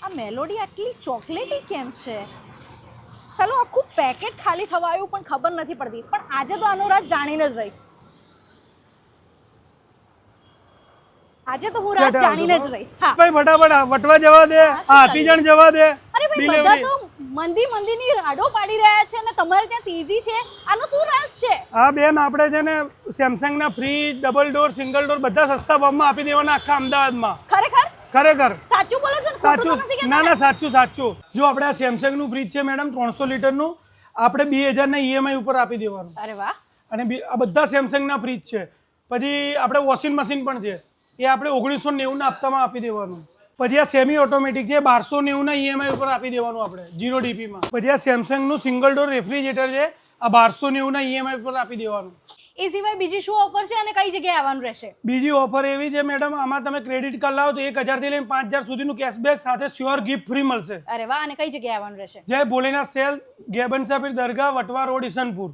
આ મેલોડી આટલી ચોકલેટી કેમ છે? ચાલો આખું પેકેટ ખાલી થવા આવ્યું પણ ખબર નથી પડતી. પણ આજે તો આનો રાજ જાણીને જ રહીશ. આજે તો હું રાજ જાણીને જ રહીશ. હા ભાઈ ફટાફટ વટવા જવા દે, હાથીજણ જવા દે. અરે ભાઈ બધા તો મંદીની રાડો પાડી રહ્યા છે અને તમારે ત્યાં તેજી છે. આનો શું રાજ છે? હા બેન, આપણે છે ને સેમસંગ ના fridge, double door, single door બધા સસ્તા ભાવમાં આપી દેવાના આખા અમદાવાદમાં. ખરેખર સાચું બોલો છો? સાચું. ના સાચું. જો આપણે આ સેમસંગ નું ફ્રીજ છે મેડમ 300 લીટરનું, આપણે 2000 ના EMI ઉપર આપી દેવાનું. અરે વાહ. અને આ બધા સેમસંગ ના ફ્રીજ છે. પછી આપણે વોશિંગ મશીન પણ છે, એ આપણે 1990 ના હપ્તામાં આપી દેવાનું. પછી આ સેમી ઓટોમેટિક છે, 1290 ના EMI ઉપર આપી દેવાનું આપણે 0 DP માં. પછી આ સેમસંગ નું સિંગલ ડોર રેફ્રિજરેટર છે, આ 1290 ના EMI ઉપર આપી દેવાનું. એ સિવાય બીજી શું ઓફર છે અને કઈ જગ્યાએ આવવાનું રહેશે? બીજી ઓફર એવી છે મેડમ, આમાં તમે ક્રેડિટ કાર્ડ લાવો તો 1000 થી લઈને 5000 સુધીનું કેશબેક સાથે શ્યોર ગિફ્ટ ફ્રી મળશે. અરે વાહ. અને કઈ જગ્યાએ આવવાનું રહેશે? જય ભોલેનાથ સેલ, ગેબન સાપીર દરગાહ, વટવા રોડ, ઈસનપુર.